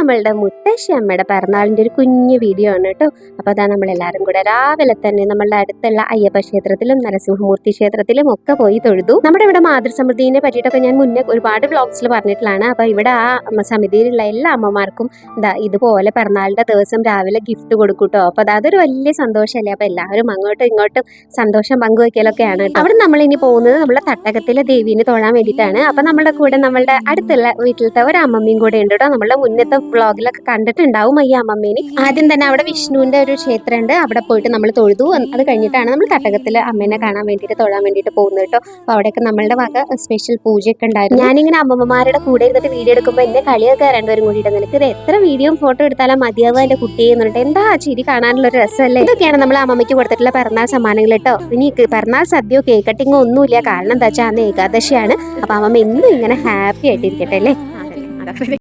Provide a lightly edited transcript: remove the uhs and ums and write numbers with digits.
നമ്മളുടെ മുത്തശ്ശി അമ്മയുടെ പിറന്നാളിൻ്റെ ഒരു കുഞ്ഞു വീഡിയോ ആണ് കേട്ടോ. അപ്പോൾ അതാ നമ്മളെല്ലാവരും കൂടെ രാവിലെ തന്നെ നമ്മളുടെ അടുത്തുള്ള അയ്യപ്പ ക്ഷേത്രത്തിലും നരസിംഹമൂർത്തി ക്ഷേത്രത്തിലും ഒക്കെ പോയി തൊഴുതു. നമ്മുടെ ഇവിടെ മാതൃസമിതിനെ പറ്റിയിട്ടൊക്കെ ഞാൻ മുന്നേ ഒരുപാട് വ്ളോഗ്സിൽ പറഞ്ഞിട്ടുള്ളതാണ്. അപ്പോൾ ഇവിടെ ആ സമിതിയിലുള്ള എല്ലാ അമ്മമാർക്കും ഇതുപോലെ പിറന്നാളിൻ്റെ ദിവസം രാവിലെ ഗിഫ്റ്റ് കൊടുക്കും കേട്ടോ. അപ്പോൾ അതൊരു വലിയ സന്തോഷമല്ലേ. അപ്പോൾ എല്ലാവരും അങ്ങോട്ടും ഇങ്ങോട്ടും സന്തോഷം പങ്കുവയ്ക്കലൊക്കെയാണ്. അവിടെ നമ്മളിനി പോകുന്നത് നമ്മളെ തട്ടകത്തിലെ ദേവീനെ തൊഴാൻ വേണ്ടിയിട്ടാണ്. അപ്പോൾ നമ്മുടെ കൂടെ നമ്മളുടെ അടുത്തുള്ള വീട്ടിലത്തെ ഒരു അമ്മമ്മയും കൂടെ ഉണ്ട് കേട്ടോ. നമ്മളുടെ മുന്നത്തെ വ്ളോഗിലൊക്കെ കണ്ടിട്ടുണ്ടാവും ഈ അമ്മമ്മേനെ. ആദ്യം തന്നെ അവിടെ വിഷ്ണുവിന്റെ ഒരു ക്ഷേത്രം ഉണ്ട്, അവിടെ പോയിട്ട് നമ്മൾ തൊഴുതു. അത് കഴിഞ്ഞിട്ടാണ് നമ്മൾ തട്ടകത്തില് അമ്മേനെ കാണാൻ വേണ്ടിയിട്ട് തൊഴാൻ വേണ്ടിയിട്ട് പോകുന്നത് കേട്ടോ. അപ്പോൾ അവിടെയൊക്കെ നമ്മളുടെ വക സ്പെഷ്യൽ പൂജയൊക്കെ ഉണ്ടായിരുന്നു. ഞാനിങ്ങനെ അമ്മമ്മമാരുടെ കൂടെ ഇരുന്നിട്ട് വീഡിയോ എടുക്കുമ്പോൾ എന്നെ കളിയൊക്കെ രണ്ടുപേരും കൂടിയിട്ട് നിനക്ക് ഇത് എത്ര വീഡിയോയും ഫോട്ടോ എടുത്താലും മതിയാവുക എന്റെ കുട്ടിയെ എന്ന് പറഞ്ഞിട്ട് എന്താ ചിരി കാണാനുള്ള ഒരു രസമല്ലേ. ഇതൊക്കെയാണ് നമ്മൾ അമ്മമ്മയ്ക്ക് കൊടുത്തിട്ടുള്ള പിറന്നാൾ സമ്മാനങ്ങൾ കേട്ടോ. ഇനി പിറന്നാൾ സദ്യയോ കേക്ക് കട്ടിങ്ങോ ഒന്നുമില്ല, കാരണം എന്താ വെച്ചാൽ അന്ന് ഏകാദശിയാണ്. അപ്പൊ അമ്മമ്മ എന്നും ഇങ്ങനെ ഹാപ്പി ആയിട്ടിരിക്കട്ടെ അല്ലേ.